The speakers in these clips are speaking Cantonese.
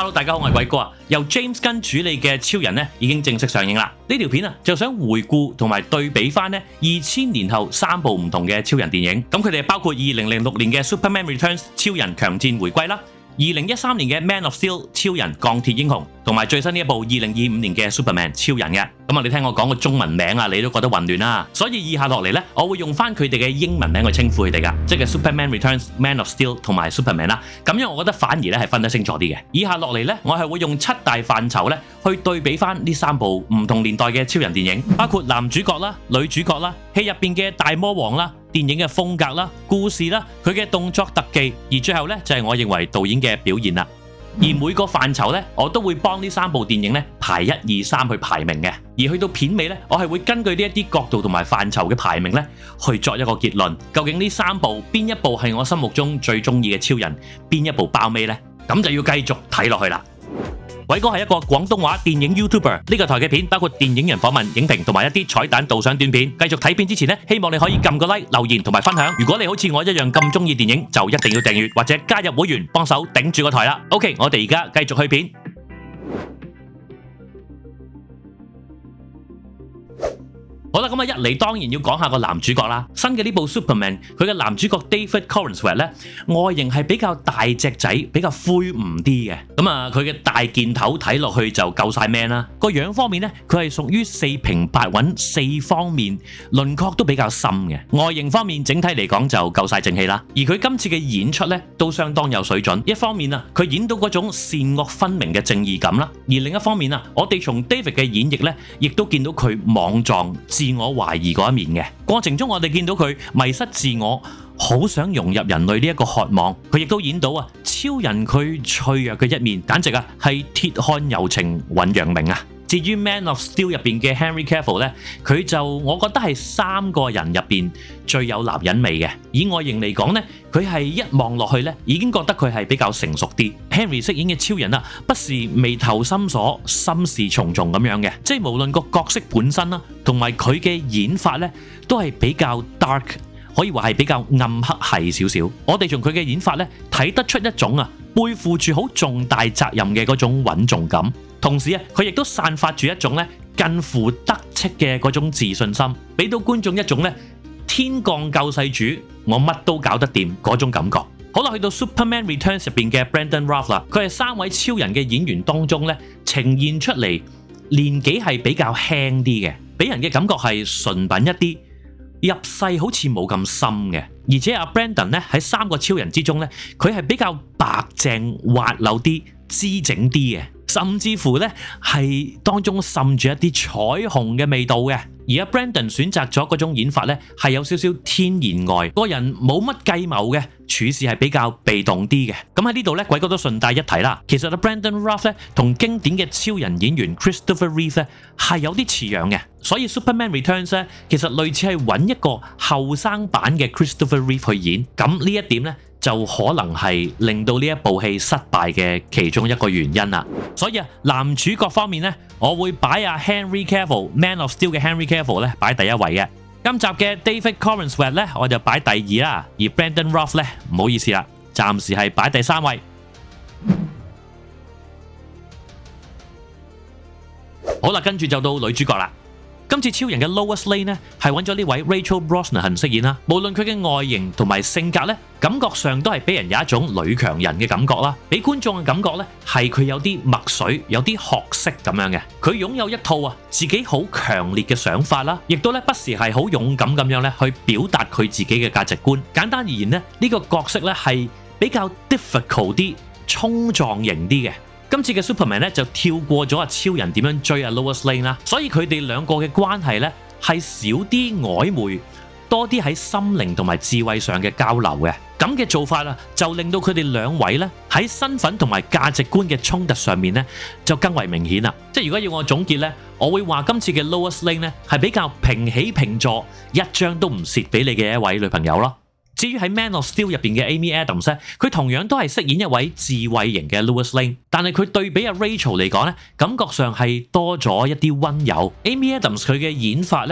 Hello， 大家好，我係鬼哥啊！由 James Gunn 主理嘅超人已經正式上映啦。呢條片就想回顧同埋對比翻2000年後3部唔同嘅超人電影。咁佢哋包括2006年嘅 Superman Returns 超人強戰回歸啦，2013年嘅 Man of Steel 超人鋼鐵英雄，同埋最新呢一部2025年嘅 Superman 超人嘅。咁你聽我講個中文名你都覺得混亂啦。所以以下落嚟我會用翻佢哋嘅英文名去稱呼佢哋噶，即係 Superman Returns、Man of Steel 同埋 Superman 啦。咁樣我覺得反而係分得清楚啲嘅。以下落嚟我係會用7大範疇去對比翻呢3部唔同年代嘅超人電影，包括男主角啦、女主角啦、戲入邊嘅大魔王啦、電影嘅風格啦、故事啦、佢嘅動作特技，而最後就係我認為導演嘅表現啦。而每個範疇我都會幫呢3部電影排1、2、3去排名嘅。而去到片尾我係會根據呢一啲角度同埋範疇嘅排名去作一個結論，究竟呢3部邊一部係我心目中最中意嘅超人，邊一部包尾呢？咁就要繼續睇落去啦。偉哥係一個廣東話電影 YouTuber， 呢個台嘅片包括電影人訪問、影評同埋一啲彩蛋導賞短片。繼續睇片之前希望你可以撳個 like、留言同埋分享。如果你好似我一樣咁中意電影，就一定要訂閱或者加入會員，幫手頂住個台啦。OK， 我哋而家繼續去片。好啦，咁一嚟當然要講下個男主角啦。新嘅呢部 Superman， 佢嘅男主角 David Corenswet 外形係比較大隻仔，比較魁梧啲嘅。佢嘅大件頭睇落去就夠晒 man 啦。個樣方面佢係屬於4平八穩，4方面輪廓都比較深嘅。外形方面整體嚟講就夠晒正氣啦。而佢今次嘅演出都相當有水準。一方面佢演到嗰種善惡分明嘅正義感啦，而另一方面我哋從 David 嘅演繹亦都見到佢莽撞、自我懷疑嗰一面嘅過程中，我哋見到佢迷失自我，好想融入人類呢一個渴望。佢亦都演到超人佢脆弱嘅一面，簡直係鐵漢柔情韞陽明啊！至於 Man of Steel 入邊嘅 Henry Cavill 佢就我覺得係3個人入邊最有男人味嘅。以外形嚟講佢係一望落去已經覺得佢係比較成熟啲。Henry 飾演嘅超人不是眉頭深鎖、心事重重咁樣嘅，即係無論個角色本身同埋佢嘅演法都係比較 dark， 可以話係比較暗黑系少少。我哋從佢嘅演法睇得出一種背負住好重大責任嘅嗰種穩重感。同時佢亦都散發住一種近乎得戚嘅嗰種自信心，俾到觀眾一種天降救世主，我乜都搞得掂嗰種感覺。好啦，去到 Superman Returns 入邊嘅 Brandon Routh 啦，佢係3位超人嘅演員當中呈現出嚟年紀係比較輕啲嘅，俾人嘅感覺係純品一啲，入世好似冇咁深嘅。而且阿 Brandon 喺3個超人之中佢係比較白淨滑溜啲、姿整啲嘅。甚至乎係當中滲住一啲彩虹嘅味道嘅。而阿 Brandon 選擇咗嗰種演法係有少少天然呆，個人冇乜計謀嘅，處事係比較被動啲嘅。咁喺呢度鬼哥都順帶一提啦，其實阿 Brandon Routh 同經典嘅超人演員 Christopher Reeve 係有啲似樣嘅。所以 Superman Returns 其實類似係揾一個後生版嘅 Christopher Reeve 去演。咁呢一點就可能係令到呢一部戲失敗嘅其中一個原因啦。所以男主角方面我會擺Henry Cavill Man of Steel 嘅 Henry Cavill 擺第1位嘅。今集嘅 David Corenswet 我就擺第2啦，而 Brandon Routh 唔好意思啦，暫時係擺第3位。好啦，跟住就到女主角啦。今次超人嘅 Lois Lane 係揾咗呢位 Rachel Brosnahan 飾演啦。無論佢嘅外形同埋性格感覺上都係俾人有一種女強人嘅感覺啦。俾觀眾嘅感覺係佢有啲墨水、有啲學識咁樣嘅。佢擁有一套自己好強烈嘅想法啦，亦都不時係好勇敢咁樣去表達佢自己嘅價值觀。簡單而言呢個角色係比較 difficult 啲、衝撞型啲嘅。今次嘅 Superman 就跳過咗超人點樣追Lois Lane 啦，所以佢哋兩個嘅關係係少啲曖昧，多啲喺心靈同埋智慧上嘅交流嘅。咁嘅做法就令到佢哋兩位喺身份同埋價值觀嘅衝突上面就更為明顯啦。即係如果要我總結我會話今次嘅 Lois Lane係比較平起平坐，一張都唔蝕俾你嘅一位女朋友咯。至於喺 Man of Steel 入邊嘅 Amy Adams 佢同樣都係飾演一位智慧型嘅 Lois Lane， 但係佢對比阿 Rachel 嚟講感覺上係多咗一啲溫柔。Amy Adams 佢嘅演法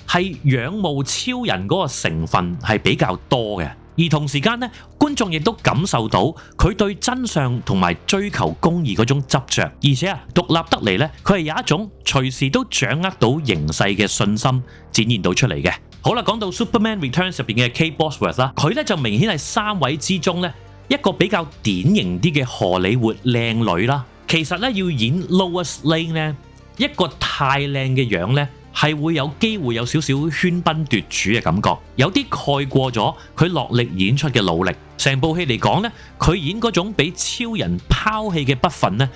係仰慕超人嗰個成分係比較多嘅。而同時間咧，觀眾亦都感受到佢對真相同埋追求公義嗰種執着，而且獨立得嚟咧，佢係有一種隨時都掌握到形勢嘅信心展現到出嚟嘅。好啦，講到 Superman Returns 入邊嘅 Kate Bosworth 啦，佢咧就明顯係3位之中咧一個比較典型啲嘅荷里活靚女啦。其實咧要演 Lois Lane 咧，一個太靚嘅樣咧，係會有機會有少少喧賓奪主嘅感覺，有啲蓋過咗佢落力演出嘅努力。成部戲嚟講呢，佢演嗰種俾超人拋棄嘅不忿呢，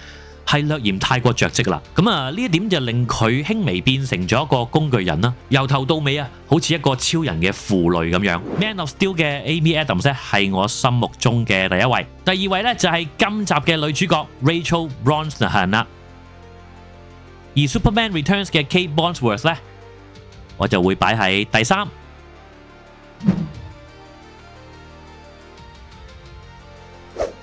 係略嫌太過着跡啦。咁呢一點就令佢輕微變成咗一個工具人啦。由頭到尾啊，好似一個超人嘅負累咁樣。Man of Steel 嘅 Amy Adams 咧係我心目中嘅第一位，第二位呢，就係今集嘅女主角 Rachel Brosnahan 啦。而 Superman Returns 嘅 Kate Bosworth 咧，我就會擺喺第3。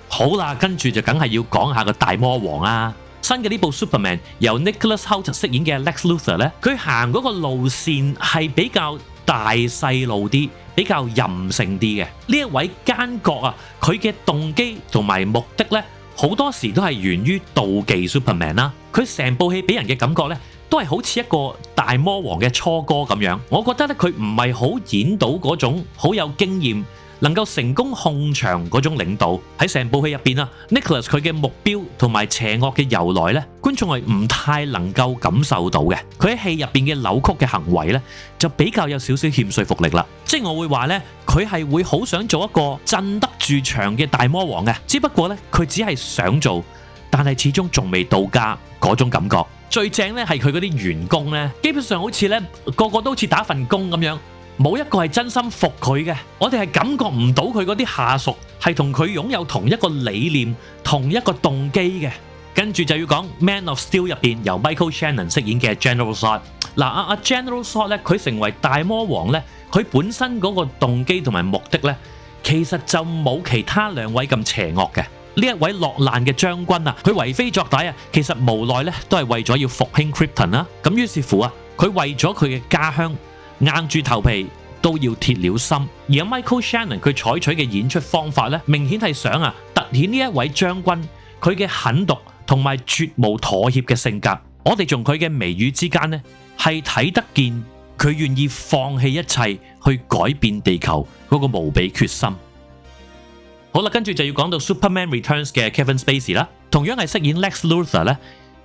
好啦，跟住就梗係要講下個大魔王啦。新嘅呢部 Superman 由 Nicholas Hoult 飾演嘅 Lex Luthor 咧，佢行嗰個路線係比較大細路啲，比較任性啲嘅。呢一位奸角啊，佢嘅動機同埋目的咧，好多時都係源於妒忌 Superman 啦。佢成部戲俾人嘅感覺咧，都係好似一個大魔王嘅初哥咁樣。我覺得咧，佢唔係好演到嗰種好有經驗，能夠成功控場嗰種領導。喺成部戲入邊啊 ，Nicholas 佢嘅目標同埋邪惡嘅由來咧，觀眾係唔太能夠感受到嘅。佢喺戲入邊嘅扭曲嘅行為咧，就比較有少少欠說服力啦。即係我會話咧，佢係會好想做一個鎮得住場嘅大魔王嘅，只不過咧佢只係想做，但係始終仲未到家嗰種感覺。最正咧係佢嗰啲員工咧，基本上好似咧個個都好似打份工咁樣，冇一個係真心服佢嘅。我哋係感覺唔到佢嗰啲下屬係同佢擁有同一個理念、同一個動機嘅。跟住就要講 Man of Steel 入邊由 Michael Shannon 飾演嘅 General Zod。嗱General Zod 咧，佢成為大魔王咧，佢本身嗰個動機同埋目的咧，其實就冇其他2位咁邪惡嘅。呢一位落難嘅將軍啊，佢為非作歹啊，其實無奈咧都係為咗要復興 Krypton 啦。咁於是乎啊，佢為咗佢嘅家鄉硬住頭皮都要鐵了心。而 Michael Shannon 佢採取嘅演出方法咧，明顯係想突顯呢一位將軍佢嘅狠毒同埋絕無妥協嘅性格。我哋從佢嘅眉宇之間呢，係睇得見佢願意放棄一切去改變地球嗰個無比決心。好啦，跟住就要講到 Superman Returns 嘅 Kevin Spacey 啦，同樣係飾演 Lex Luthor 咧。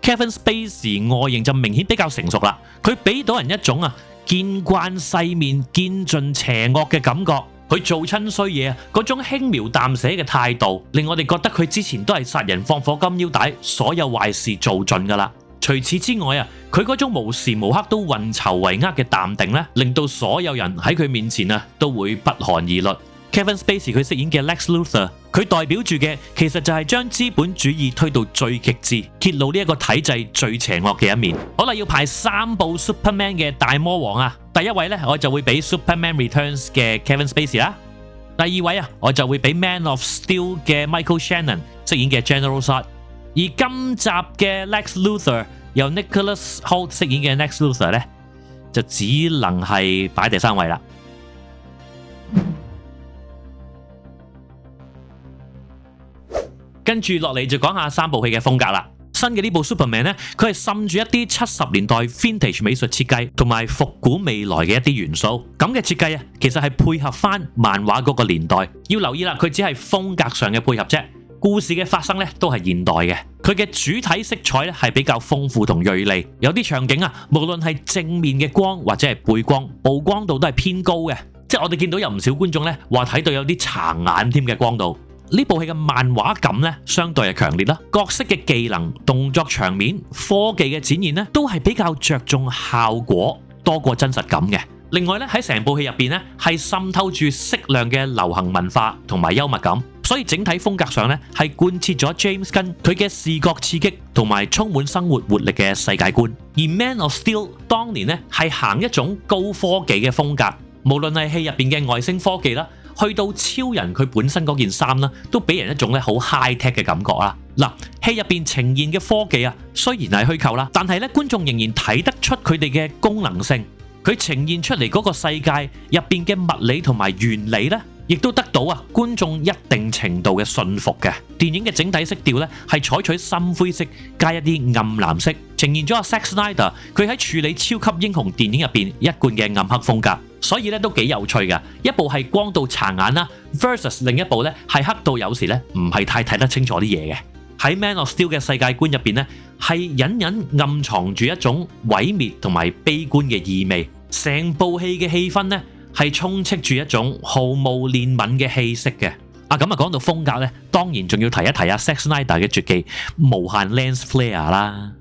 Kevin Spacey 外形就明顯比較成熟啦，佢俾到人一種見慣世面、見盡邪惡嘅感覺。佢做親衰嘢嗰種輕描淡寫嘅態度，令我哋覺得佢之前都係殺人放火金腰帶，所有壞事做盡噶啦。除此之外佢嗰種無時無刻都運籌帷幄嘅淡定咧，令到所有人喺佢面前都會不寒而慄。Kevin Spacey 佢飾演嘅 Lex Luthor，佢代表住嘅其實就係將資本主義推到最極致，揭露呢一個體制最邪惡嘅一面。好啦，要排3部 Superman 嘅大魔王第一位呢，我就會俾 Superman Returns 嘅 Kevin Spacey 啦。第二位我就會俾 Man of Steel 嘅 Michael Shannon 飾演嘅 General Zod。而今集嘅 Lex Luthor 由 Nicholas Hoult 飾演嘅 Lex Luthor 呢，就只能係擺第3位啦。跟住落嚟就講下3部戲嘅風格啦。新嘅呢部 Superman 呢，佢係滲住一啲70年代 Vintage 美術設計同埋復古未來嘅一啲元素。咁嘅設計其實係配合翻漫畫嗰個年代。要留意啦，佢只係風格上嘅配合啫。故事嘅發生呢都係現代嘅。佢嘅主體色彩呢係比較豐富同銳利。有啲場景無論係正面嘅光或者係背光，曝光度都係偏高嘅。即係我哋見到有唔少觀眾呢話睇到有啲殘眼添嘅光度。呢部戲嘅漫畫感呢，相對係強烈啦。角色嘅技能、動作場面、科技嘅展現呢，都係比較着重效果多過真實感嘅。另外呢，喺成部戲入邊呢，係滲透住適量嘅流行文化同埋幽默感，所以整體風格上呢，係貫徹咗 James Gunn 佢嘅視覺刺激同埋充滿生活活力嘅世界觀。而 Man of Steel 當年呢，係行一種高科技嘅風格，無論係戲入邊嘅外星科技啦，去到超人佢本身嗰件衫啦，都俾人一種好 high tech 嘅感覺啦。嗱，戲入邊呈現嘅科技雖然係虛構啦，但係咧觀眾仍然睇得出佢哋嘅功能性。佢呈現出嚟嗰個世界入邊嘅物理同埋原理咧，亦都得到觀眾一定程度嘅信服嘅。電影嘅整體色調咧係採取深灰色加一啲暗藍色，呈現咗Zack Snyder佢喺處理超級英雄電影入邊一貫嘅暗黑風格，所以咧都幾有趣㗎。一部係光到殘眼啦 ，versus 另一部咧係黑到有時咧唔係太睇得清楚啲嘢嘅。喺 Man of Steel 嘅世界觀入邊咧，係隱隱暗藏住一種毀滅同埋悲觀嘅意味。成部戲嘅氣氛咧係充斥住一種毫無憐憫嘅氣息嘅。咁講到風格咧，當然仲要提一提Zack Snyder 嘅絕技無限 lens flare 啦。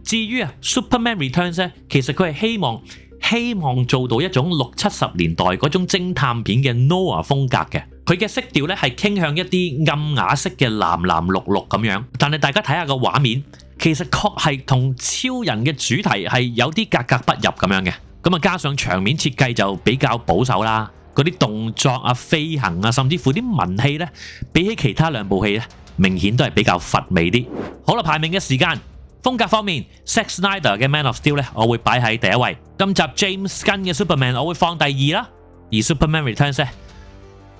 至於Superman Returns 咧，其實佢係希望做到一種60、70年代嗰種偵探片嘅 Noir 風格嘅。佢嘅色調咧係傾向一啲暗啞色嘅藍藍綠綠咁樣，但係大家睇下個畫面，其實確係同超人嘅主題係有啲格格不入咁樣嘅。咁加上場面設計就比較保守啦，嗰啲動作飛行甚至乎啲文戲咧，比起其他兩部戲咧，明顯都係比較乏味啲。好啦，排名嘅時間，風格方面 ，Zack Snyder 嘅 Man of Steel 咧，我會擺喺第一位。今集 James Gunn 嘅 Superman 我會放第二啦，而 Superman Returns 咧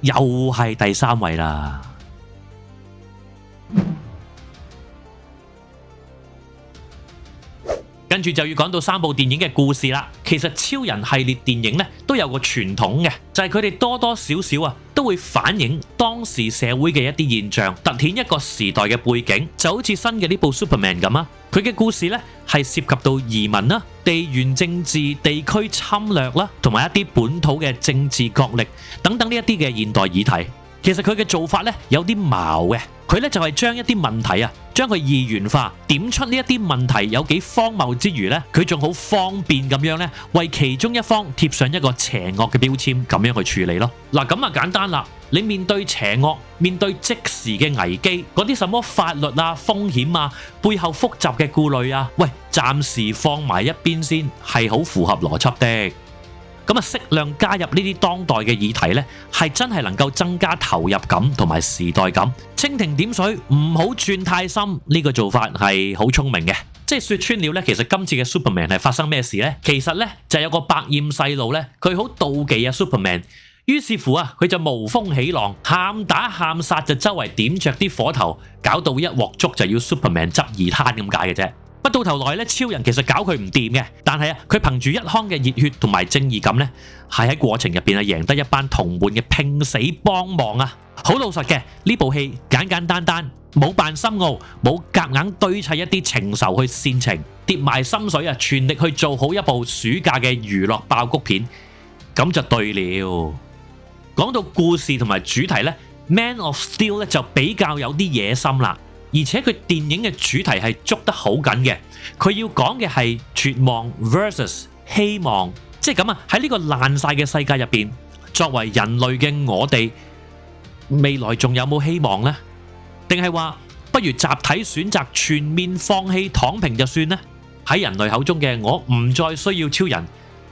又係第三位啦。跟住就要講到三部電影嘅故事啦。其實超人系列電影咧都有個傳統嘅，就係佢哋多多少少都會反映當時社會嘅一啲現象，凸顯一個時代嘅背景。就好似新嘅呢部 Superman 咁啊，佢嘅故事咧係涉及到移民啦、地緣政治、地區侵略啦，同埋一啲本土嘅政治角力等等呢一啲嘅現代議題。其實佢嘅做法咧有啲矛嘅，佢咧就係將一啲問題將佢二元化，點出呢一啲問題有幾荒謬之餘咧，佢仲好方便咁樣咧，為其中一方貼上一個邪惡嘅標籤，咁樣去處理咯。嗱，咁簡單啦，你面對邪惡，面對即時嘅危機，嗰啲什麼法律風險背後複雜嘅顧慮喂，暫時放埋一邊先，係好符合邏輯的。咁適量加入呢啲當代嘅議題呢，係真係能夠增加投入感同埋時代感。蜻蜓點水，唔好轉太深，呢個做法係好聰明嘅。即係說穿了呢，其實今次嘅 Superman 係發生咩事呢？其實呢，就有個百厭細路呢，佢好妒忌Superman，於是乎佢就無風起浪，喊打喊殺，就周圍點着啲火頭，搞到一鑊粥就要 Superman 執二攤咁解嘅啫。不到頭來咧，超人其實搞佢唔掂嘅，但係佢憑住一腔嘅熱血同埋正義感咧，係喺過程入邊贏得一班同伴嘅拼死幫忙啊！好老實嘅，呢部戲簡簡單單，冇扮深奧，冇夾硬堆砌一啲情仇去煽情，跌埋心水全力去做好一部暑假嘅娛樂爆谷片，咁就對了。講到故事同埋主題咧， Man of Steel 咧就比較有啲野心啦。而且佢電影嘅主題係捉得好緊嘅，佢要講嘅係絕望 versus 希望，即係咁喺呢個爛晒嘅世界入邊，作為人類嘅我哋，未來仲有冇希望呢？定係話不如集體選擇全面放棄躺平就算呢？喺人類口中嘅我唔再需要超人，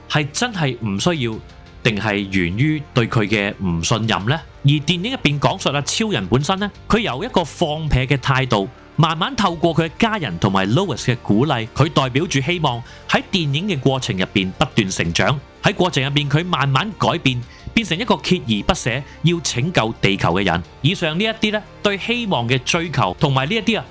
係真係唔需要，定係源於對佢嘅唔信任呢？而電影入邊講述超人本身呢，佢由一個放屁嘅態度，慢慢透過佢嘅家人同埋 Lois 嘅鼓勵，佢代表住希望喺電影嘅過程入邊不斷成長，喺過程入邊佢慢慢改變，變成一個鍥而不捨要拯救地球嘅人。以上呢一啲咧對希望嘅追求，同埋呢一啲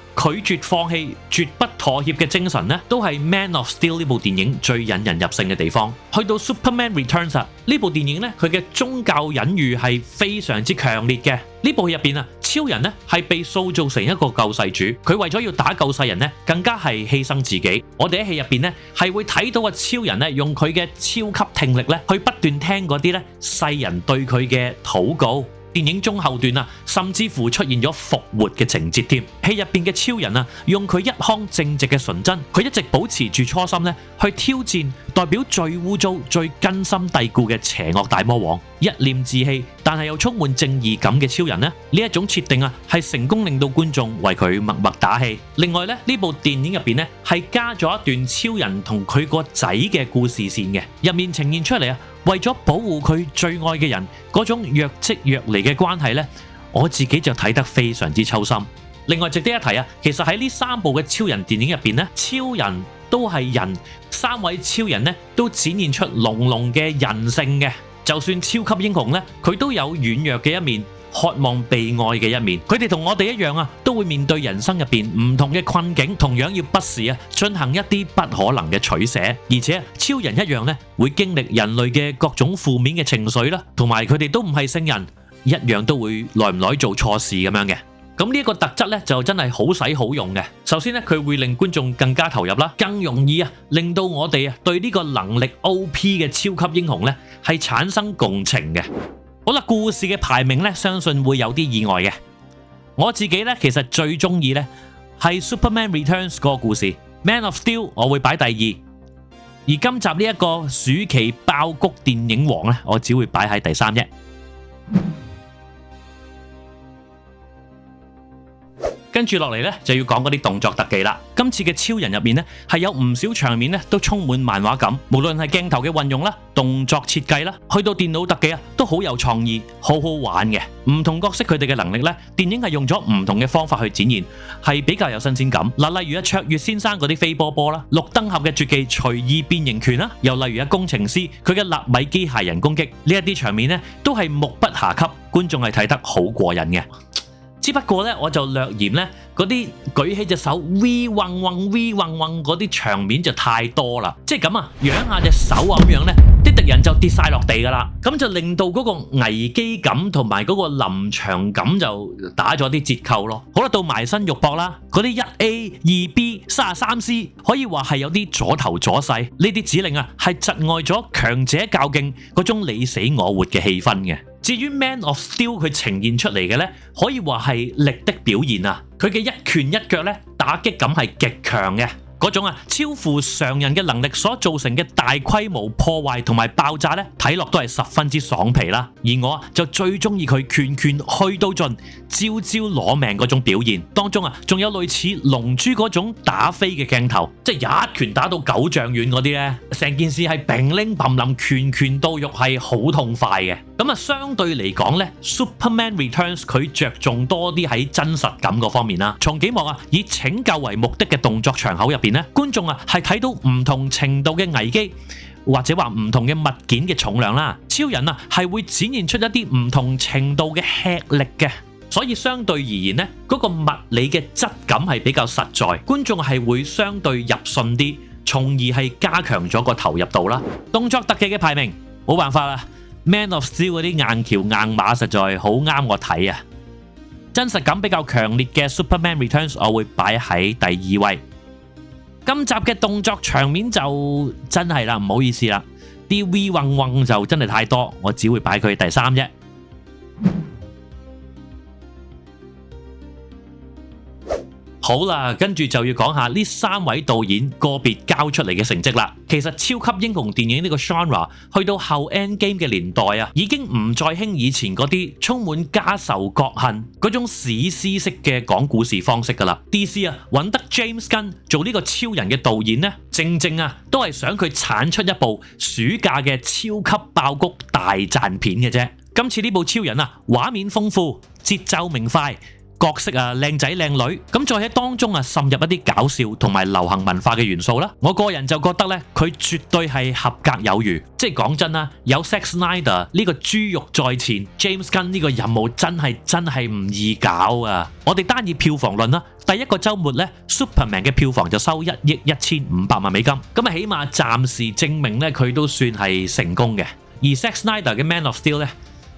拒絕放棄、絕不妥協嘅精神呢，都係 Man of Steel 呢部電影最引人入勝嘅地方。去到 Superman Returns 呢部電影呢，佢嘅宗教隱喻係非常之強烈嘅。呢部戲入邊超人呢係被塑造成一個救世主，佢為咗要打救世人呢，更加係犧牲自己。我哋喺戲入邊呢係會睇到超人呢用佢嘅超級聽力呢去不斷聽嗰啲呢世人對佢嘅禱告。電影中後段甚至乎出現咗復活嘅情節添。戲入邊嘅超人用佢一腔正直嘅純真，佢一直保持住初心呢去挑戰代表最污糟、最根深蒂固嘅邪惡大魔王。一念自棄，但係又充滿正義感嘅超人呢一種設定係成功令到觀眾為佢默默打氣。另外呢部電影入邊呢係加咗一段超人同佢個仔嘅故事線嘅，入面呈現出嚟為咗保護佢最愛嘅人嗰種若即若離嘅關係呢，我自己就睇得非常之抽心。另外值得一提其實喺呢三部嘅超人電影入邊呢，超人都係人，三位超人呢都展現出濃濃嘅人性嘅。就算超級英雄呢，佢都有軟弱嘅一面，渴望被愛嘅一面。佢哋同我哋一樣啊，都會面對人生入邊唔同嘅困境，同樣要不時啊進行一啲不可能嘅取捨。而且超人一樣呢，會經歷人類嘅各種負面嘅情緒啦，同埋佢哋都唔係聖人，一樣都會耐唔耐做錯事咁樣嘅。咁呢一個特質咧就真係好使好用嘅。首先咧，佢會令觀眾更加投入啦，更容易啊令到我哋啊對呢個能力 OP 嘅超級英雄咧係產生共情嘅。好啦，故事嘅排名咧，相信會有啲意外嘅。我自己咧其實最中意咧係 Superman Returns 嗰個故事， Man of Steel 我會擺第二，而今集呢一個暑期爆谷電影王咧，我只會擺喺第三啫。跟住落嚟咧，就要講嗰啲動作特技啦。今次嘅超人入面呢，係有唔少場面呢都充滿漫畫感，無論係鏡頭嘅運用啦、動作設計啦，去到電腦特技啊，都好有創意，好好玩嘅。唔同角色佢哋嘅能力呢，電影係用咗唔同嘅方法去展現，係比較有新鮮感。嗱，例如卓越先生嗰啲飛波波啦，綠燈俠嘅絕技隨意變形拳啦，又例如工程師佢嘅納米機械人攻擊，呢一啲場面呢，都係目不暇給，觀眾係睇得好過癮嘅。只不過咧，我就略嫌咧嗰啲舉起隻手 V 嗡嗡 V 嗡嗡嗰啲場面就太多啦，即係咁啊，揚下隻手啊咁樣咧，啲敵人就跌晒落地噶啦，咁就令到嗰個危機感同埋嗰個臨場感就打咗啲折扣咯。好啦，到埋身肉搏啦，嗰啲 1A、2B、33C 可以話係有啲阻頭阻勢，呢啲指令啊係窒礙咗強者較勁嗰種你死我活嘅氣氛嘅。至於 Man of Steel 佢呈現出嚟嘅呢，可以話係力的表現啊！佢嘅一拳一腳呢，打擊感係極強嘅。嗰種超乎常人嘅能力所造成嘅大規模破壞同埋爆炸呢，睇落都係十分之爽皮啦。而我就最中意佢拳拳去到盡、招招攞命嗰種表現。當中仲有類似龍珠嗰種打飛嘅鏡頭，即係一拳打到9丈遠嗰啲呢，成件事係乒鈴嘭冧，拳拳到肉，係好痛快嘅。咁相對嚟講呢， Superman Returns 佢着重多啲喺真實感嗰方面啦。從幾幕以拯救為目的嘅動作場口入邊，觀眾係睇到唔同程度嘅危機，或者話唔同嘅物件嘅重量啦。超人係會展現出一啲唔同程度嘅吃力嘅，所以相對而言呢，嗰個物理嘅質感係比較實在，觀眾係會相對入信啲，從而係加強咗個投入度啦。動作特技嘅排名冇辦法啦， Man of Steel 嗰啲硬橋硬馬實在好啱我睇啊！真實感比較強烈嘅 Superman Returns 我會擺喺第2位。今集嘅動作場面就真係啦，唔好意思啦，啲 V 嗡嗡就真係太多，我只會擺佢第3啫。好啦，跟住就要講下呢3位導演個別交出嚟嘅成績啦。其實超級英雄電影呢個 genre 去到後 Endgame 嘅年代已經唔再興以前嗰啲充滿家仇國恨嗰種史詩式嘅講故事方式噶啦。DC 揾得 James Gunn 做呢個超人嘅導演呢，正正都係想佢產出一部暑假嘅超級爆谷大賺片嘅啫。今次呢部超人畫面豐富，節奏明快，角色靚仔靚女，咁再喺當中滲入一啲搞笑同埋流行文化嘅元素啦。我個人就覺得咧，佢絕對係合格有餘。即係講真啦，有 Zack Snyder 呢個豬肉在前 ，James Gunn 呢個任務真係唔易搞啊！我哋單以票房論啦，第一個週末咧 ，Superman 嘅票房就收1億1500萬美金，咁起碼暫時證明咧佢都算係成功嘅。而 Zack Snyder 嘅 Man of Steel 咧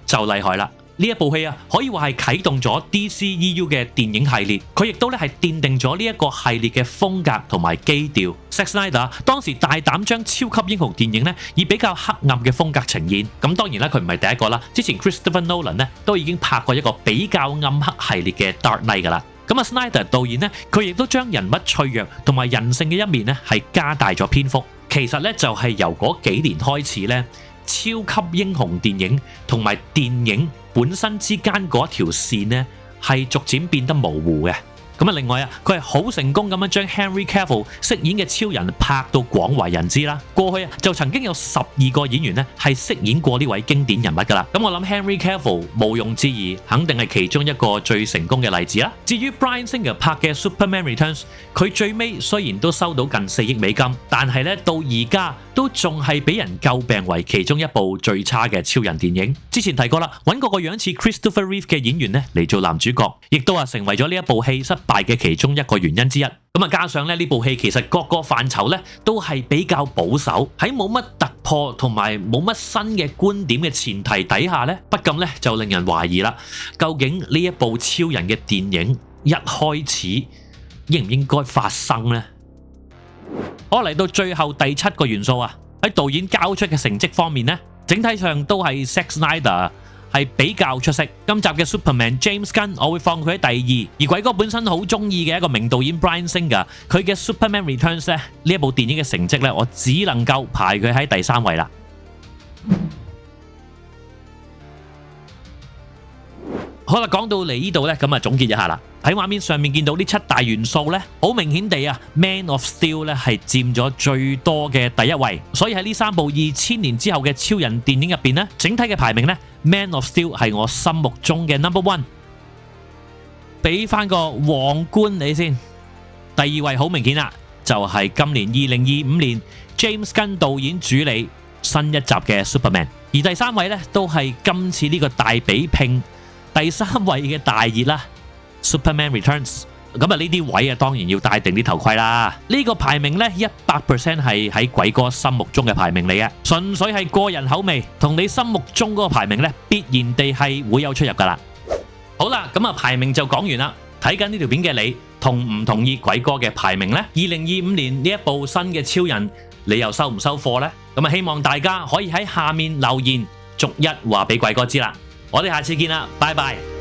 就厲害啦。呢一部戲可以話係啟動咗 DCEU 嘅電影系列，佢亦都係奠定咗呢一個系列嘅風格同埋基調。Zack Snyder 當時大膽將超級英雄電影呢以比較黑暗嘅風格呈現，咁當然啦，佢唔係第一個啦，之前 Christopher Nolan 呢都已經拍過一個比較暗黑系列嘅 Dark Knight 噶啦。咁Snyder 導演呢，佢亦都將人物脆弱同埋人性嘅一面呢係加大咗篇幅。其實呢，就係由嗰幾年開始呢，超級英雄電影同埋電影本身之間嗰條線呢，係逐漸變得模糊嘅。咁另外啊，佢係好成功咁樣將 Henry Cavill 飾演嘅超人拍到廣為人知啦。過去啊，就曾經有12個演員咧係飾演過呢位經典人物噶啦。咁我諗 Henry Cavill 毋庸置疑，肯定係其中一個最成功嘅例子啦。至於 Bryan Singer 拍嘅 Superman Returns， 佢最尾雖然都收到近4億美金，但係咧到而家都仲係俾人詬病為其中一部最差嘅超人電影。之前提過啦，揾個樣似 Christopher Reeve 嘅演員咧嚟做男主角，亦都係成為咗呢一部戲失敗嘅其中一個原因之一。咁啊，加上咧呢部戲其實各個範疇咧都係比較保守，喺冇乜突破同埋冇乜新嘅觀點嘅前提底下咧，不禁咧就令人懷疑啦，究竟呢一部超人嘅電影一開始應唔應該發生呢？我嚟到最後第7個元素啊，喺導演交出嘅成績方面呢，整體上都係 Zack Snyder 係比較出色。今集嘅 Superman James Gunn 我會放佢喺第2，而鬼哥本身好中意嘅一個名導演 Bryan Singer， 佢嘅 Superman Returns 呢一部電影嘅成績呢，我只能夠排佢喺第3位啦。好啦，講到嚟呢度呢，咁啊總結一下啦。喺畫面上面見到呢7大元素呢，好明顯地啊 Man of Steel 呢係佔咗最多嘅第1位，所以喺呢3部2000年之後嘅超人電影入邊呢，整體嘅排名呢 Man of Steel 係我心目中嘅 No.1。俾翻個皇冠你先，第2位好明顯啦，就係今年2025年 James Gunn 導演主理新一集嘅 Superman， 而第3位呢，都係今次呢個大比拼第3位嘅大熱啦 Superman Returns。 咁啊呢啲位啊當然要戴定啲頭盔啦。呢個排名呢 100% 係喺鬼哥心目中嘅排名嚟嘅，純粹係個人口味，同你心目中嗰個排名呢必然地係會有出入噶啦。好啦，咁啊排名就講完啦。睇緊呢條片嘅你同唔同意鬼哥嘅排名呢？2025年呢一部新嘅超人，你又收唔收貨呢？咁啊希望大家可以喺下面留言，逐一話俾鬼哥知啦。我哋下次見啦，拜拜。